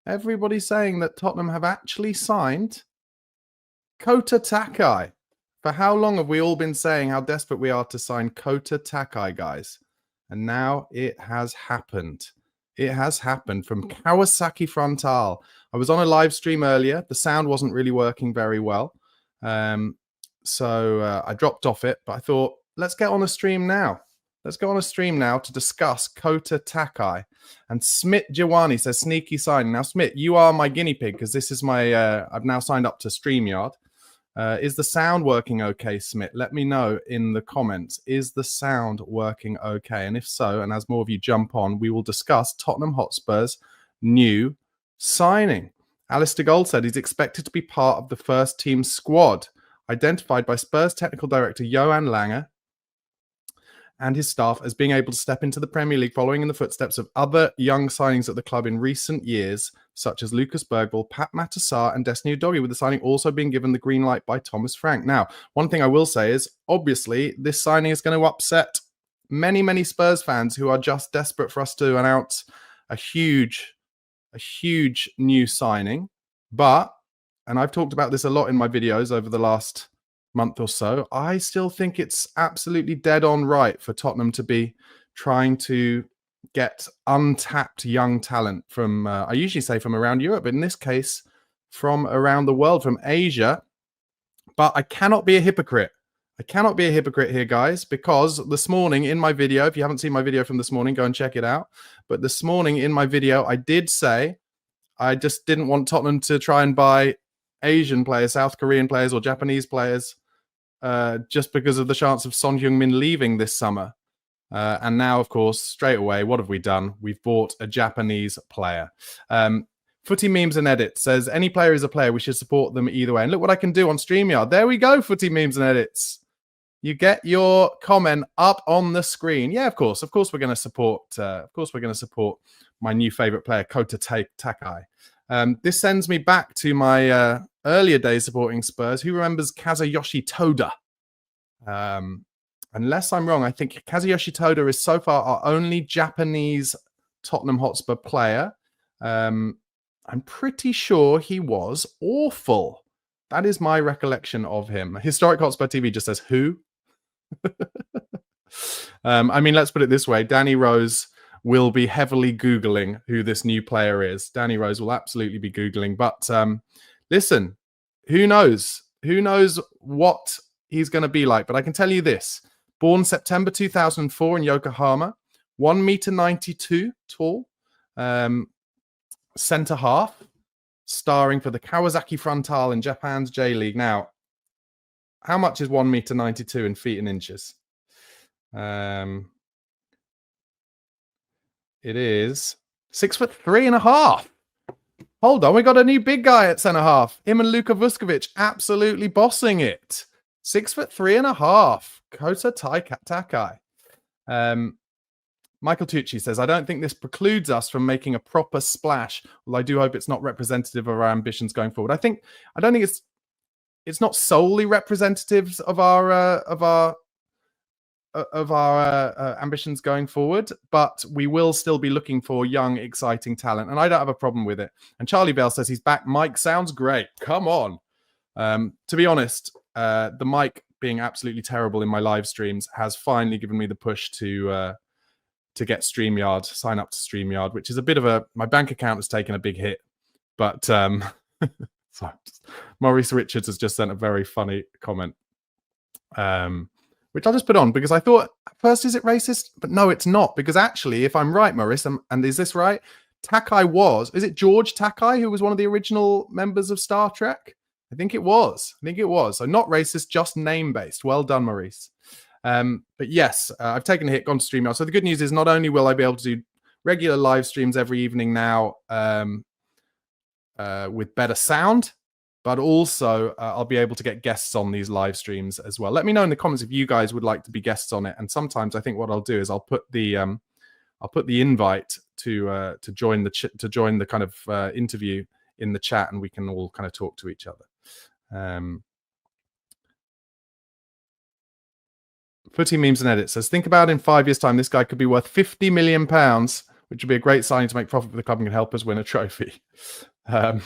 Everybody's saying that Tottenham have actually signed Kota Takai. For how long have we all been saying how desperate we are to sign Kota Takai, guys? And now it has happened. It has happened from Kawasaki Frontale. I was on a live stream earlier. The sound wasn't really working very well. So I dropped off it, but I thought, let's get on a stream now. Let's go on a stream now to discuss Kota Takai. And Smit Jawani says, sneaky signing. Now, Smit, you are my guinea pig because this is my, I've now signed up to StreamYard. Is the sound working okay, Smit? Let me know in the comments. Is the sound working okay? And if so, and as more of you jump on, we will discuss Tottenham Hotspur's new signing. Alistair Gold said he's expected to be part of the first team squad, identified by Spurs technical director Johan Lange and his staff as being able to step into the Premier League following in the footsteps of other young signings at the club in recent years, such as Lucas Bergvall, Pat Matassar, and Destiny Udogie, with the signing also being given the green light by Thomas Frank. Now, one thing I will say is, obviously, this signing is going to upset many, many Spurs fans who are just desperate for us to announce a huge new signing. But, and I've talked about this a lot in my videos over the last month or so, I still think it's absolutely dead on right for Tottenham to be trying to get untapped young talent from, I usually say from around Europe, but in this case, from around the world, from Asia. But I cannot be a hypocrite. I cannot be a hypocrite here, guys, because this morning in my video, if you haven't seen my video from this morning, go and check it out. But this morning in my video, I did say I just didn't want Tottenham to try and buy Asian players, South Korean players or Japanese players just because of the chance of Son Heung-min leaving this summer. And now, of course, straight away, what have we done? We've bought a Japanese player. Footy Memes and Edits says, any player is a player. We should support them either way. And look what I can do on StreamYard. There we go, Footy Memes and Edits. You get your comment up on the screen. Yeah, of course we're going to support. My new favorite player, Kota Takai. This sends me back to my earlier days supporting Spurs. Who remembers Kazuyoshi Toda? Unless I'm wrong, I think Kazuyoshi Toda is so far our only Japanese Tottenham Hotspur player. I'm pretty sure he was awful. That is my recollection of him. Historic Hotspur TV just says, who? I mean, let's put it this way. Danny Rose will be heavily Googling who this new player is. Danny Rose will absolutely be Googling. But listen, who knows? Who knows what he's going to be like? But I can tell you this. Born September 2004 in Yokohama, 1.92 meters tall, centre half, starring for the Kawasaki Frontale in Japan's J-League. Now, how much is 1.92 meters in feet and inches? It is 6'3.5". Hold on, we got a new big guy at centre half. Him and Luka Vuskovic absolutely bossing it. 6'3.5". Kota Takai. Michael Tucci says, I don't think this precludes us from making a proper splash. Well, I do hope it's not representative of our ambitions going forward. I don't think it's not solely representative of our ambitions going forward, but we will still be looking for young, exciting talent, and I don't have a problem with it. And Charlie Bell says he's back. Mike sounds great. Come on. To be honest, the mic being absolutely terrible in my live streams has finally given me the push to get StreamYard, sign up to StreamYard, which is a bit of my bank account has taken a big hit, but so Maurice Richards has just sent a very funny comment, which I'll just put on because I thought first, is it racist? But no, it's not, because actually, if I'm right, Maurice, and is this right? Takai is it George Takai who was one of the original members of Star Trek? I think it was. So not racist, just name-based. Well done, Maurice. But yes, I've taken a hit, gone to StreamYard. So the good news is not only will I be able to do regular live streams every evening now with better sound, but also I'll be able to get guests on these live streams as well. Let me know in the comments if you guys would like to be guests on it. And sometimes I think what I'll do is I'll put the invite to join the kind of interview in the chat, and we can all kind of talk to each other. Footy Memes and Edits says, think about in 5 years' time, this guy could be worth £50 million. which would be a great signing to make profit for the club and can help us win a trophy. And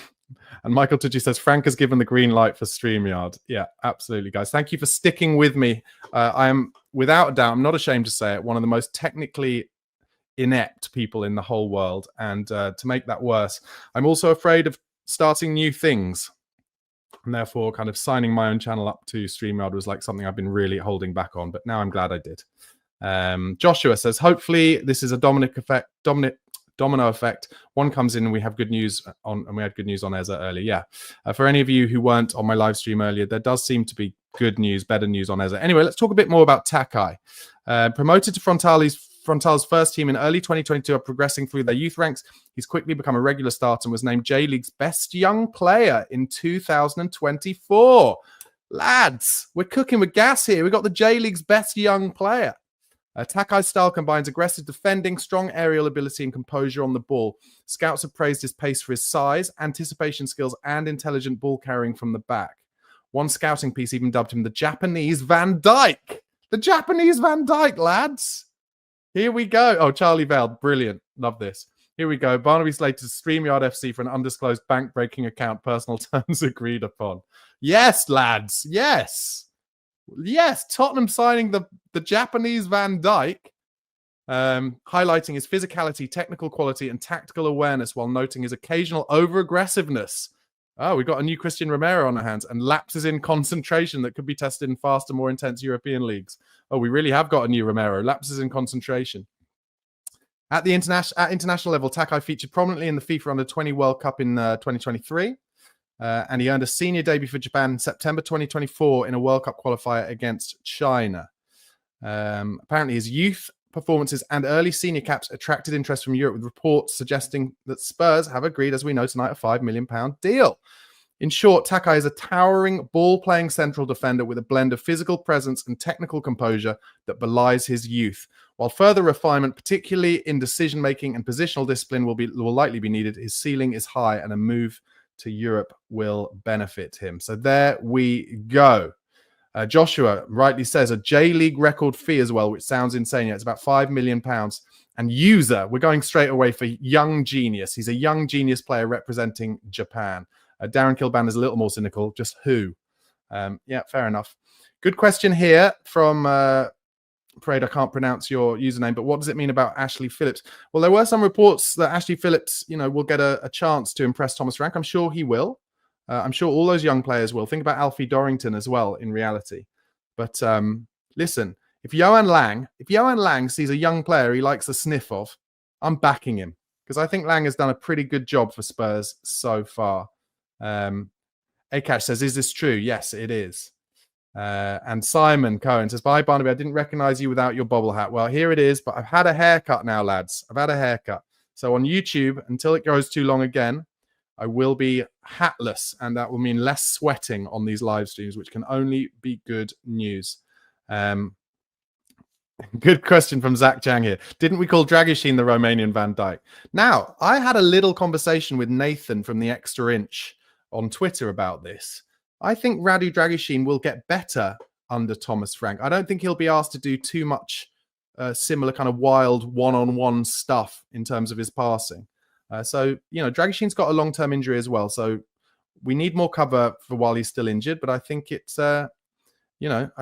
Michael Tucci says, Frank has given the green light for StreamYard. Yeah, absolutely, guys. Thank you for sticking with me. I am, without a doubt, I'm not ashamed to say it, one of the most technically inept people in the whole world. And to make that worse, I'm also afraid of starting new things. And therefore, kind of signing my own channel up to StreamYard was like something I've been really holding back on. But now I'm glad I did. Joshua says, hopefully this is a domino effect. One comes in and we have good news on, and we had good news on Eza earlier. Yeah. For any of you who weren't on my live stream earlier, there does seem to be good news, better news on Eza. Anyway, let's talk a bit more about Takai. Promoted to Frontal's first team in early 2022 are progressing through their youth ranks. He's quickly become a regular starter and was named J-League's best young player in 2024. Lads, we're cooking with gas here. We got the J-League's best young player. Takai's style combines aggressive defending, strong aerial ability, and composure on the ball. Scouts have praised his pace for his size, anticipation skills, and intelligent ball carrying from the back. One scouting piece even dubbed him the Japanese Van Dijk. The Japanese Van Dijk, lads. Here we go. Oh, Charlie Vale, brilliant. Love this. Here we go. Barnaby slated StreamYard FC for an undisclosed bank-breaking account. Personal terms agreed upon. Yes, lads. Yes. Yes, Tottenham signing the Japanese Van Dijk, highlighting his physicality, technical quality, and tactical awareness while noting his occasional over-aggressiveness. Oh, we've got a new Christian Romero on our hands and lapses in concentration that could be tested in faster, more intense European leagues. Oh, we really have got a new Romero. Lapses in concentration. At the international level, Takai featured prominently in the FIFA Under-20 World Cup in 2023. And he earned a senior debut for Japan in September 2024 in a World Cup qualifier against China. Apparently, his youth performances and early senior caps attracted interest from Europe, with reports suggesting that Spurs have agreed, as we know tonight, a £5 million deal. In short, Takai is a towering ball-playing central defender with a blend of physical presence and technical composure that belies his youth. While further refinement, particularly in decision-making and positional discipline, will likely be needed, his ceiling is high and a move to Europe will benefit him. So there we go. Joshua rightly says a J-League record fee as well, which sounds insane. Yeah, it's about £5 million. And user, we're going straight away for young genius. He's a young genius player representing Japan. Darren Kilban is a little more cynical. Just who? Yeah, fair enough. Good question here from Parade. I can't pronounce your username, but what does it mean about Ashley Phillips? Well, there were some reports that Ashley Phillips, will get a chance to impress Thomas Frank. I'm sure he will. I'm sure all those young players will. Think about Alfie Dorrington as well, in reality. But listen, if Johan Lang sees a young player he likes the sniff of, I'm backing him, because I think Lang has done a pretty good job for Spurs so far. Akash says, is this true? Yes, it is. And Simon Cohen says, bye, Barnaby. I didn't recognize you without your bobble hat. Well, here it is, but I've had a haircut now, lads. I've had a haircut. So on YouTube, until it goes too long again, I will be hatless, and that will mean less sweating on these live streams, which can only be good news. Good question from Zach Chang here. Didn't we call Dragusin the Romanian Van Dijk? Now, I had a little conversation with Nathan from the Extra Inch on Twitter about this. I think Radu Dragusin will get better under Thomas Frank. I don't think he'll be asked to do too much similar kind of wild one-on-one stuff in terms of his passing. So, Dragusin's got a long-term injury as well. So we need more cover for while he's still injured. But I think it's, I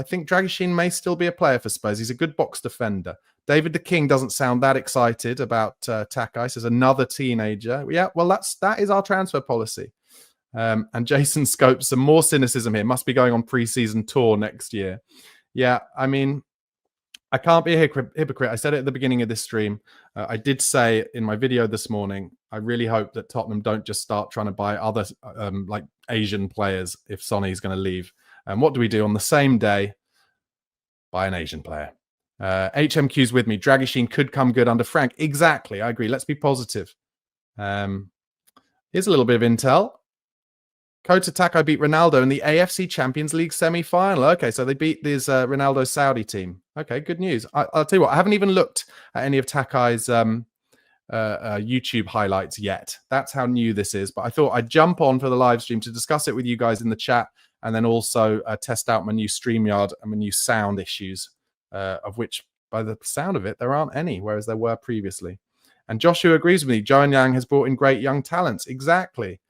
think Dragusin may still be a player for Spurs. He's a good box defender. David the King doesn't sound that excited about Takai. Says another teenager. Yeah, well, that is our transfer policy. And Jason Scopes, some more cynicism here. Must be going on pre-season tour next year. Yeah, I mean, I can't be a hypocrite. I said it at the beginning of this stream. I did say in my video this morning, I really hope that Tottenham don't just start trying to buy other like Asian players if Sonny's going to leave. And what do we do on the same day? Buy an Asian player. HMQ's with me. Dragusin could come good under Frank. Exactly. I agree. Let's be positive. Here's a little bit of intel. Kota Takai beat Ronaldo in the AFC Champions League semi-final. Okay, so they beat this Ronaldo Saudi team. Okay, good news. I'll tell you what, I haven't even looked at any of Takai's YouTube highlights yet. That's how new this is. But I thought I'd jump on for the live stream to discuss it with you guys in the chat, and then also test out my new StreamYard and my new sound issues, of which, by the sound of it, there aren't any, whereas there were previously. And Joshua agrees with me. Joan Yang has brought in great young talents. Exactly.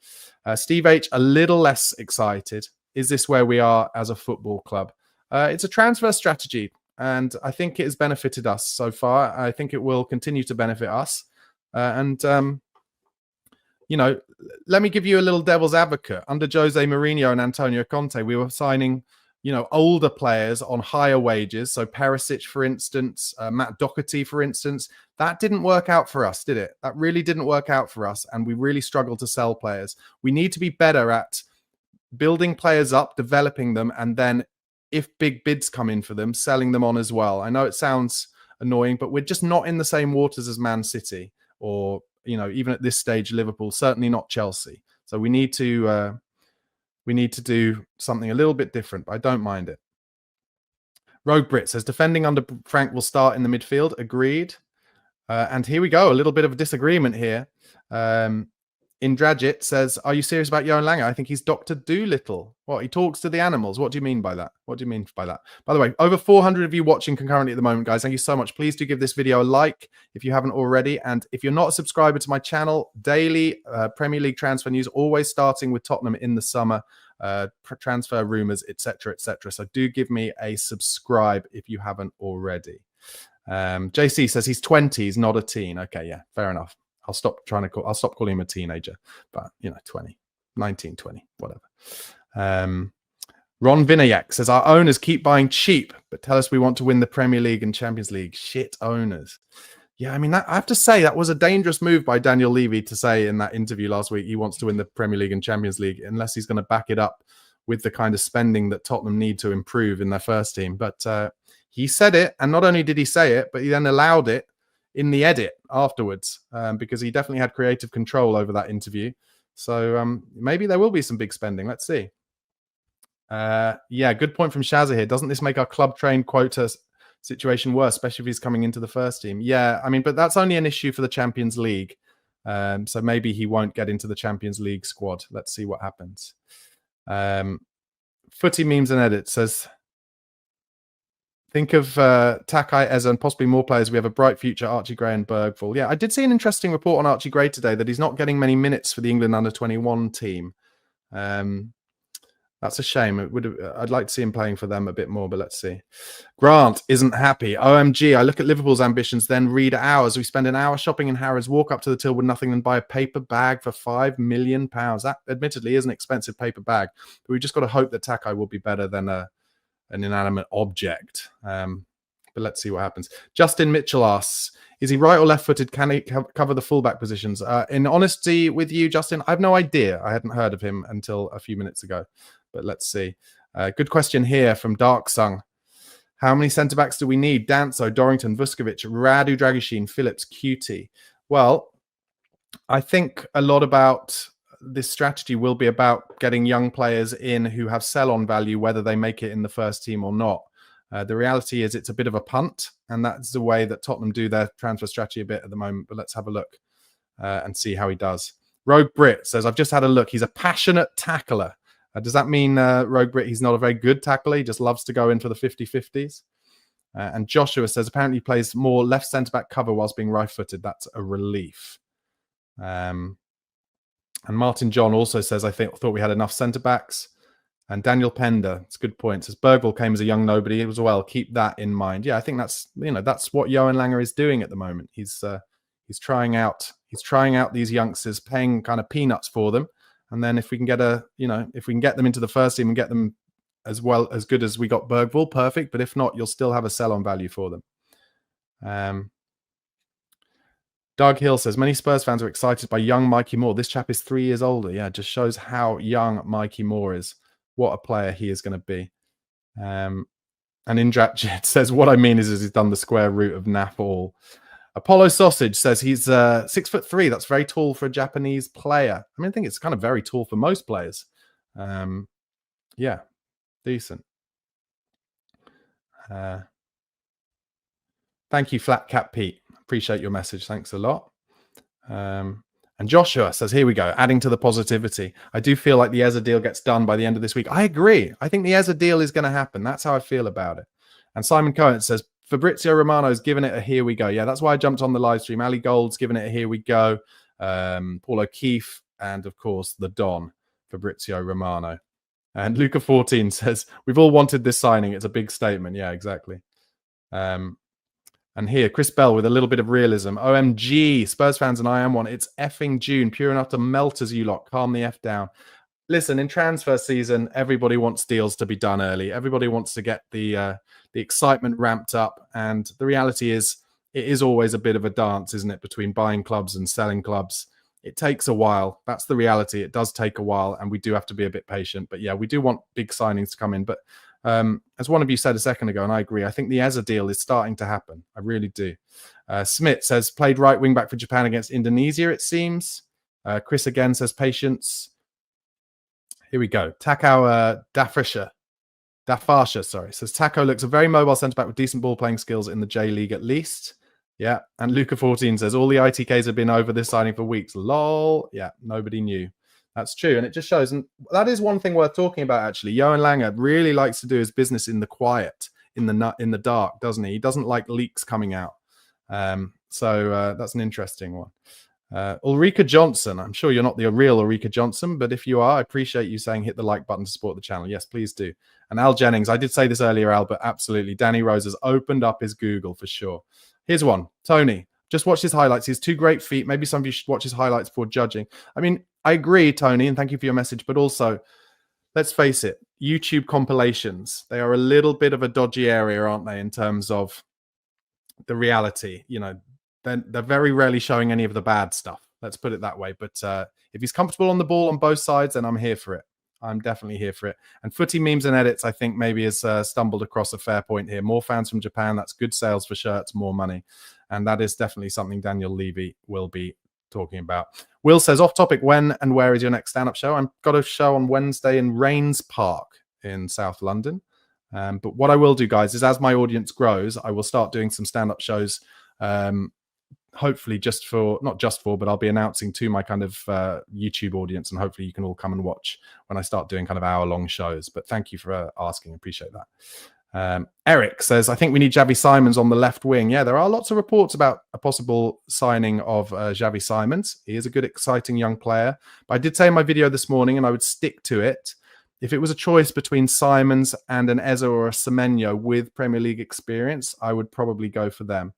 Steve H, a little less excited. Is this where we are as a football club? It's a transfer strategy, and I think it has benefited us so far. I think it will continue to benefit us. You know, let me give you a little devil's advocate. Under Jose Mourinho and Antonio Conte, we were signing, you know, older players on higher wages. So Perisic, for instance, Matt Doherty, for instance. That didn't work out for us, did it? That really didn't work out for us, and we really struggled to sell players. We need to be better at building players up, developing them, and then if big bids come in for them, selling them on as well. I know it sounds annoying, but we're just not in the same waters as Man City or, you know, even at this stage, Liverpool, certainly not Chelsea. So we need to do something a little bit different, but I don't mind it. Rogue Brit says, defending under Frank will start in the midfield. Agreed. And here we go. A little bit of a disagreement here. Indrajit says, are you serious about Johan Lange? I think he's Dr. Doolittle. What? He talks to the animals. What do you mean by that? What do you mean by that? By the way, over 400 of you watching concurrently at the moment, guys. Thank you so much. Please do give this video a like if you haven't already. And if you're not a subscriber to my channel, daily Premier League transfer news, always starting with Tottenham in the summer, transfer rumors, etc., etc. So do give me a subscribe if you haven't already. JC says he's 20, he's not a teen. Okay, yeah, fair enough. I'll stop calling him a teenager, but you know, 20, 19, 20, whatever. Ron Vinayak says our owners keep buying cheap, but tell us we want to win the Premier League and Champions League. Shit owners. Yeah, I mean, I have to say that was a dangerous move by Daniel Levy to say in that interview last week he wants to win the Premier League and Champions League, unless he's going to back it up with the kind of spending that Tottenham need to improve in their first team. But he said it, and not only did he say it, but he then allowed it in the edit afterwards, because he definitely had creative control over that interview. So maybe there will be some big spending. Let's see. Yeah, good point from Shazza here. Doesn't this make our club trained quota situation worse, especially if he's coming into the first team? Yeah, I mean, but that's only an issue for the Champions League. So maybe he won't get into the Champions League squad. Let's see what happens. Footy Memes and Edit says, think of Takai, Eze, and possibly more players. We have a bright future, Archie Gray and Bergvall. Yeah, I did see an interesting report on Archie Gray today that he's not getting many minutes for the England under-21 team. That's a shame. I'd like to see him playing for them a bit more, but let's see. Grant isn't happy. OMG, I look at Liverpool's ambitions, then read ours. We spend an hour shopping in Harrods, walk up to the till with nothing, and buy a paper bag for £5 million. That admittedly is an expensive paper bag, but we've just got to hope that Takai will be better than an inanimate object. But let's see what happens. Justin Mitchell asks, is he right or left-footed? Can he cover the fullback positions? In honesty with you, Justin, I have no idea. I hadn't heard of him until a few minutes ago. But let's see. Good question here from Dark Sung. How many centre-backs do we need? Danso, Dorrington, Vuskovic, Radu Dragishin, Phillips, QT. Well, I think a lot about this strategy will be about getting young players in who have sell-on value, whether they make it in the first team or not. The reality is it's a bit of a punt, and that's the way that Tottenham do their transfer strategy a bit at the moment. But let's have a look and see how he does. Rogue Brit says, I've just had a look. He's a passionate tackler. Does that mean, Rogue Brit, he's not a very good tackler? He just loves to go in for the 50-50s? And Joshua says, apparently he plays more left centre-back cover whilst being right-footed. That's a relief. And Martin John also says, I thought we had enough centre-backs. And Daniel Pender, it's a good point, says Bergvall came as a young nobody as well. Keep that in mind. Yeah, I think that's what Johan Lange is doing at the moment. He's trying out these youngsters, paying kind of peanuts for them. And then if we can get if we can get them into the first team and get them as good as we got Bergvall, perfect. But if not, you'll still have a sell-on value for them. Doug Hill says, many Spurs fans are excited by young Mikey Moore. This chap is 3 years older. Yeah, it just shows how young Mikey Moore is. What a player he is going to be. And Indrat says, what I mean is he's done the square root of Nafall. Apollo Sausage says he's 6'3". That's very tall for a Japanese player. I mean, I think it's kind of very tall for most players. Yeah, decent. Thank you, Flat Cap Pete. Appreciate your message. Thanks a lot. And Joshua says, here we go, adding to the positivity. I do feel like the Eze deal gets done by the end of this week. I agree. I think the Eze deal is going to happen. That's how I feel about it. And Simon Cohen says, Fabrizio Romano's given it a here we go. Yeah, that's why I jumped on the live stream. Ali Gold's given it a here we go. Paul O'Keefe, and of course the Don, Fabrizio Romano. And Luca 14 says, we've all wanted this signing. It's a big statement. Yeah, exactly. And here, Chris Bell with a little bit of realism. OMG, Spurs fans and I am one. It's effing June, pure enough to melt as you lot. Calm the F down. Listen, in transfer season, everybody wants deals to be done early. Everybody wants to get the excitement ramped up. And the reality is, it is always a bit of a dance, isn't it, between buying clubs and selling clubs. It takes a while. That's the reality. It does take a while, and we do have to be a bit patient. But yeah, we do want big signings to come in. But as one of you said a second ago, and I agree, I think the Eza deal is starting to happen. I really do. Smith says, played right wing back for Japan against Indonesia, it seems. Chris again says, patience. Here we go. Takao Dafarsha, says, Taco looks a very mobile centre-back with decent ball-playing skills in the J-League at least. Yeah, and Luca 14 says, all the ITKs have been over this signing for weeks. Lol. Yeah, nobody knew. That's true, and it just shows, and that is one thing worth talking about, actually. Johan Lange really likes to do his business in the quiet, in the dark, doesn't he? He doesn't like leaks coming out. So that's an interesting one. Ulrika Johnson, I'm sure you're not the real Ulrika Johnson, but if you are, I appreciate you saying hit the like button to support the channel. Yes, please do. And Al Jennings, I did say this earlier, Al, but absolutely. Danny Rose has opened up his Google for sure. Here's one. Tony, just watch his highlights. He has 2 great feet. Maybe some of you should watch his highlights before judging. I mean, I agree, Tony, and thank you for your message, but also, let's face it, YouTube compilations, they are a little bit of a dodgy area, aren't they, in terms of the reality? You know, they're very rarely showing any of the bad stuff. Let's put it that way. But if he's comfortable on the ball on both sides, then I'm here for it. I'm definitely here for it. And Footy Memes and Edits, I think, maybe has stumbled across a fair point here. More fans from Japan, that's good sales for shirts, more money. And that is definitely something Daniel Levy will be talking about. Will says, off topic, when and where is your next stand-up show? I've got a show on Wednesday in Rains Park in South London. But what I will do, guys, is as my audience grows, I will start doing some stand-up shows, hopefully but I'll be announcing to my kind of YouTube audience, and hopefully you can all come and watch when I start doing kind of hour-long shows. But thank you for asking. Appreciate that. Eric says, I think we need Xavi Simons on the left wing. Yeah, there are lots of reports about a possible signing of Xavi Simons. He is a good, exciting young player. But I did say in my video this morning, and I would stick to it, if it was a choice between Simons and an Eza or a Semenyo with Premier League experience, I would probably go for them.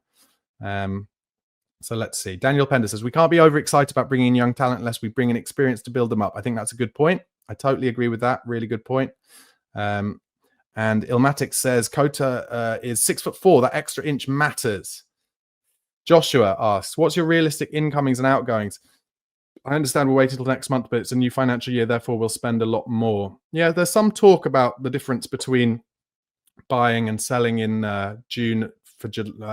So let's see. Daniel Pender says, we can't be overexcited about bringing in young talent unless we bring in experience to build them up. I think that's a good point. I totally agree with that. Really good point. And Ilmatic says, Kota is 6'4". That extra inch matters. Joshua asks, what's your realistic incomings and outgoings? I understand we're waiting till next month, but it's a new financial year, therefore we'll spend a lot more. Yeah, there's some talk about the difference between buying and selling in June for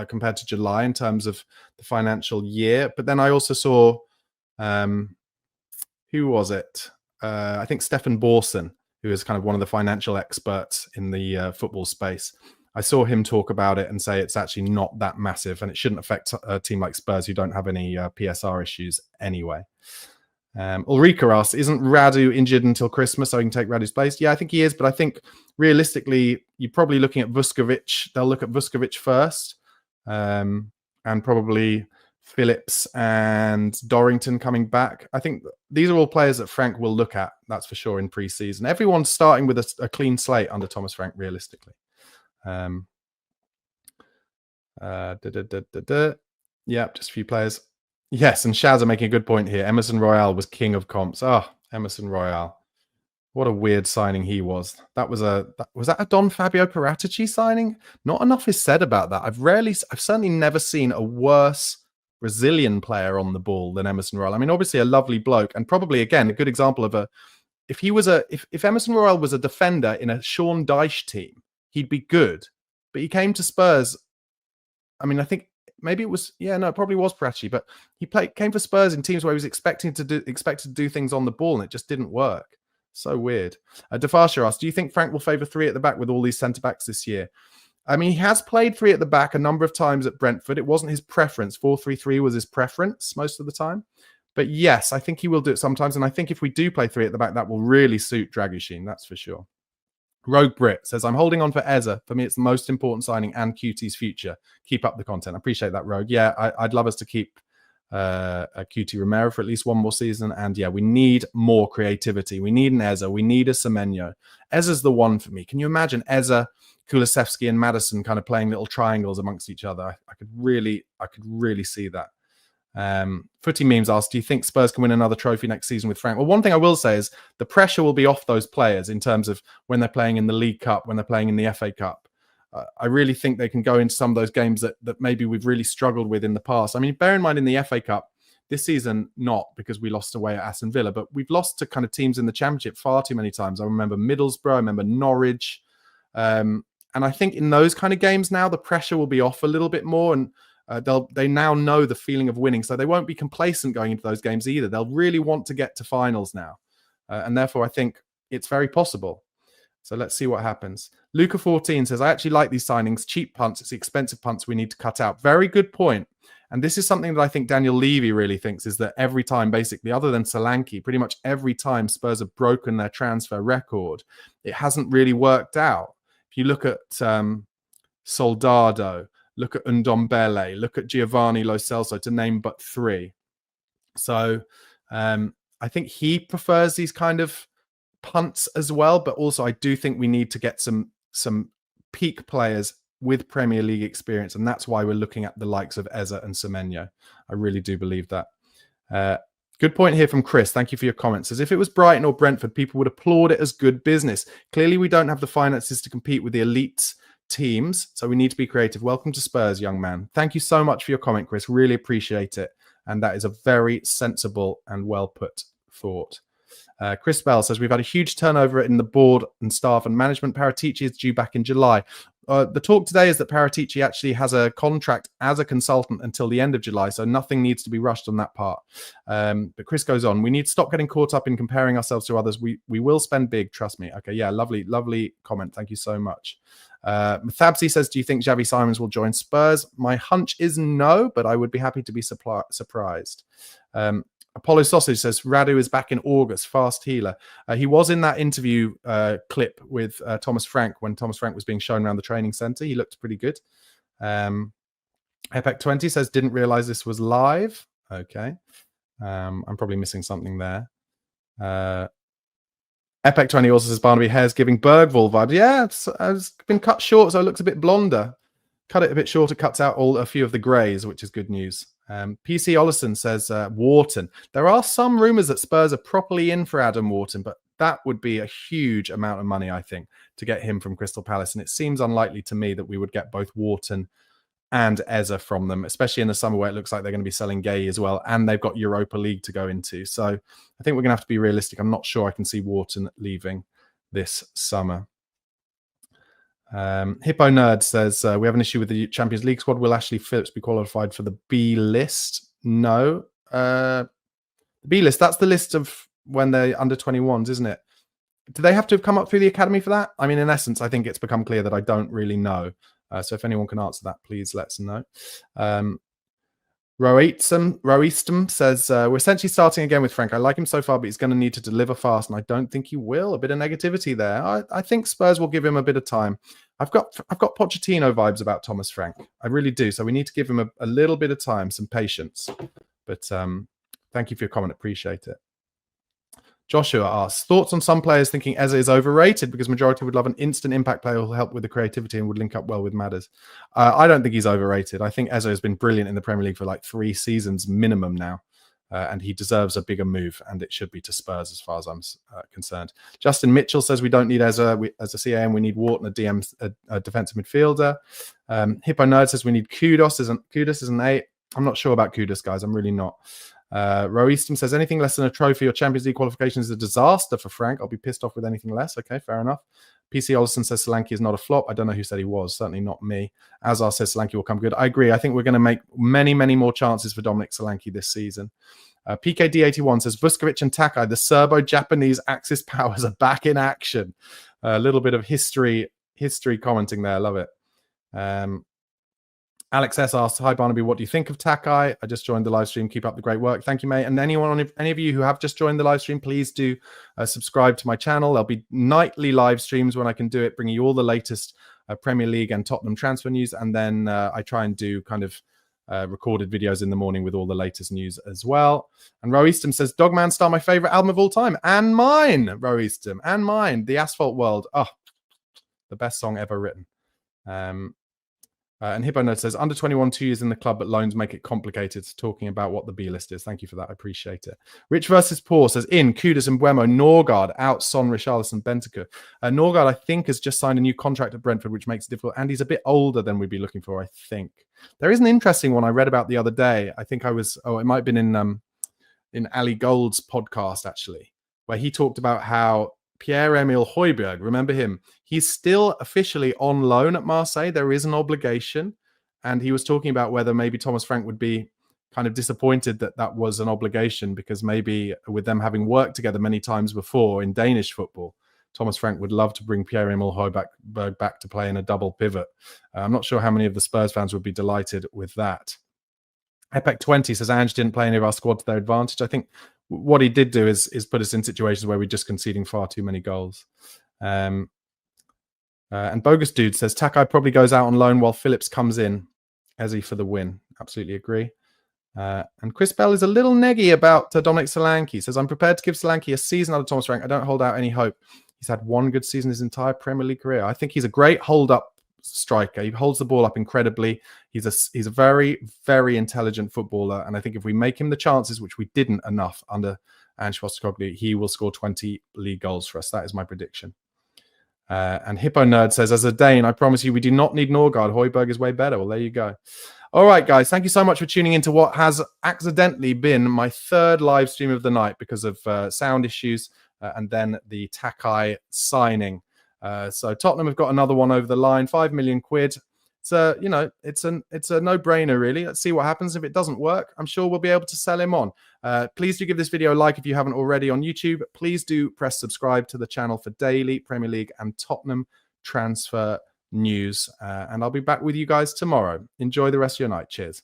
compared to July in terms of the financial year. But then I also saw, who was it? I think Stefan Borson, who is kind of one of the financial experts in the football space. I saw him talk about it and say it's actually not that massive, and it shouldn't affect a team like Spurs who don't have any PSR issues anyway. Ulrika asks, isn't Radu injured until Christmas so he can take Radu's place? Yeah, I think he is, but I think realistically, you're probably looking at Vuskovic. They'll look at Vuskovic first, and probably Phillips and Dorrington coming back. I think these are all players that Frank will look at, that's for sure, in pre-season. Everyone's starting with a clean slate under Thomas Frank, realistically. Yeah, just a few players. Yes, and Shaz are making a good point here. Emerson Royale was king of comps. Oh, Emerson Royale. What a weird signing he was. Was that a Don Fabio Paratici signing? Not enough is said about that. I've certainly never seen a worse Brazilian player on the ball than Emerson Royale. I mean, obviously a lovely bloke, and probably again a good example of if Emerson Royale was a defender in a Sean Dyche team, he'd be good. But he came to Spurs. I mean, I think maybe it was, it probably was Paratici, but he came for Spurs in teams where he was expected to do things on the ball, and it just didn't work. So weird. Defarsha asks, do you think Frank will favour 3 at the back with all these centre-backs this year? I mean, he has played 3 at the back a number of times at Brentford. It wasn't his preference. 4-3-3 was his preference most of the time. But yes, I think he will do it sometimes. And I think if we do play 3 at the back, that will really suit Dragushin. That's for sure. Rogue Brit says, I'm holding on for Eza. For me, it's the most important signing and QT's future. Keep up the content. I appreciate that, Rogue. Yeah, I'd love us to keep QT Romero for at least one more season. And yeah, we need more creativity. We need an Eza. We need a Semenyo. Eza's the one for me. Can you imagine Eza, Kulusevski, and Maddison kind of playing little triangles amongst each other? I could really see that. Footy Memes asked, do you think Spurs can win another trophy next season with Frank? Well, one thing I will say is the pressure will be off those players in terms of when they're playing in the League Cup, when they're playing in the FA Cup. I really think they can go into some of those games that maybe we've really struggled with in the past. I mean, bear in mind in the FA Cup, this season, not because we lost away at Aston Villa, but we've lost to kind of teams in the Championship far too many times. I remember Middlesbrough, I remember Norwich. And I think in those kind of games now, the pressure will be off a little bit more, and they now know the feeling of winning, so they won't be complacent going into those games either. They'll really want to get to finals now, and therefore I think it's very possible. So let's see what happens. Luca14 says, I actually like these signings. Cheap punts, it's the expensive punts we need to cut out. Very good point. And this is something that I think Daniel Levy really thinks, is that every time, basically, other than Solanke, pretty much every time Spurs have broken their transfer record, it hasn't really worked out. If you look at Soldado, look at Ndombele, look at Giovanni Lo Celso, to name but three. So I think he prefers these kind of punts as well, but also I do think we need to get some peak players with Premier League experience, and that's why we're looking at the likes of Eza and Semenyo. I really do believe that. Good point here from Chris. Thank you for your comments. As if it was Brighton or Brentford, people would applaud it as good business. Clearly, we don't have the finances to compete with the elite teams, so we need to be creative. Welcome to Spurs, young man. Thank you so much for your comment, Chris. Really appreciate it. And that is a very sensible and well put thought. Chris Bell says, we've had a huge turnover in the board and staff and management. Paratici is due back in July. The talk today is that Paratici actually has a contract as a consultant until the end of July, so nothing needs to be rushed on that part. But Chris goes on, we need to stop getting caught up in comparing ourselves to others. We will spend big, trust me. Okay, yeah, lovely comment. Thank you so much. Mathabsi says, do you think Xavi Simons will join Spurs? My hunch is no, but I would be happy to be surprised. Apollo Sausage says, Radu is back in August, fast healer. He was in that interview clip with Thomas Frank when Thomas Frank was being shown around the training centre. He looked pretty good. Epec20 says, didn't realise this was live. Okay. I'm probably missing something there. Epec20 also says, Barnaby hair's giving Bergvall vibes. Yeah, it's been cut short, so it looks a bit blonder. Cut it a bit shorter, cuts out a few of the greys, which is good news. PC Ollison says, Wharton. There are some rumours that Spurs are properly in for Adam Wharton, but that would be a huge amount of money, I think, to get him from Crystal Palace. And it seems unlikely to me that we would get both Wharton and Eza from them, especially in the summer where it looks like they're going to be selling Gay as well. And they've got Europa League to go into. So I think we're going to have to be realistic. I'm not sure I can see Wharton leaving this summer. Hippo Nerd says, we have an issue with the Champions League squad. Will Ashley Phillips be qualified for the B list? No. The B list, that's the list of when they're under 21s, isn't it? Do they have to have come up through the academy for that? I mean, in essence, I think it's become clear that I don't really know. So if anyone can answer that, please let us know. Roistum says, we're essentially starting again with Frank. I like him so far, but he's going to need to deliver fast, and I don't think he will. A bit of negativity there. I think Spurs will give him a bit of time. I've got Pochettino vibes about Thomas Frank. I really do. So we need to give him a little bit of time, some patience. But thank you for your comment. Appreciate it. Joshua asks, thoughts on some players thinking Eza is overrated because majority would love an instant impact player who will help with the creativity and would link up well with Madders. I don't think he's overrated. I think Eza has been brilliant in the Premier League for like 3 seasons minimum now. And he deserves a bigger move, and it should be to Spurs as far as I'm concerned. Justin Mitchell says we don't need Eza as a CAM. We need Wharton, a defensive midfielder. Hippo Nerd says we need Kudus as an 8. I'm not sure about Kudus, guys. I'm really not. Roistum says anything less than a trophy or Champions League qualification is a disaster for Frank. I'll be pissed off with anything less. Okay, fair enough. PC Olsen says Solanke is not a flop. I don't know who said he was. Certainly not me. Azar says Solanke will come good. I agree. I think we're going to make many, many more chances for Dominic Solanke this season. PKD81 says Vuskovic and Takai, the Serbo-Japanese Axis powers, are back in action. A little bit of history commenting there. I love it. Alex S asks, hi Barnaby, what do you think of Takai? I just joined the live stream. Keep up the great work. Thank you, mate. And any of you who have just joined the live stream, please do subscribe to my channel. There'll be nightly live streams when I can do it, bringing you all the latest Premier League and Tottenham transfer news. And then I try and do kind of recorded videos in the morning with all the latest news as well. And Ro Eastham says, Dogman Star, my favorite album of all time. And mine, Ro Eastham. And mine, The Asphalt World. Oh, the best song ever written. And Hippo Nerd says, under 21, 2 years in the club, but loans make it complicated. Talking about what the B list is. Thank you for that. I appreciate it. Rich versus Poor says, in, Kudus and Buemo, Norgard, out, Son, Richarlison, Bentancur. Norgard, I think, has just signed a new contract at Brentford, which makes it difficult. And he's a bit older than we'd be looking for, I think. There is an interesting one I read about the other day. I think it might have been in Ali Gold's podcast, actually, where he talked about how Pierre-Emile Højbjerg, remember him? He's still officially on loan at Marseille. There is an obligation. And he was talking about whether maybe Thomas Frank would be kind of disappointed that that was an obligation, because maybe with them having worked together many times before in Danish football, Thomas Frank would love to bring Pierre-Emile Højbjerg back to play in a double pivot. I'm not sure how many of the Spurs fans would be delighted with that. Epic20 says, Ange didn't play any of our squad to their advantage. I think what he did do is put us in situations where we're just conceding far too many goals. And Bogus Dude says, Takai probably goes out on loan while Phillips comes in. Ezzy for the win. Absolutely agree. And Chris Bell is a little neggy about Dominic Solanke. He says, I'm prepared to give Solanke a season under Thomas Frank. I don't hold out any hope. He's had one good season his entire Premier League career. I think he's a great hold-up striker. He holds the ball up incredibly. He's a very, very intelligent footballer. And I think if we make him the chances, which we didn't enough under Ange Postecoglou, he will score 20 league goals for us. That is my prediction. And Hippo Nerd says, as a Dane, I promise you we do not need Norgard. Højbjerg is way better. Well, there you go. All right, guys. Thank you so much for tuning into what has accidentally been my third live stream of the night because of sound issues and then the Takai signing. So Tottenham have got another one over the line, 5 million quid. So, it's a no-brainer, really. Let's see what happens. If it doesn't work, I'm sure we'll be able to sell him on. Please do give this video a like if you haven't already on YouTube. Please do press subscribe to the channel for daily Premier League and Tottenham transfer news. And I'll be back with you guys tomorrow. Enjoy the rest of your night. Cheers.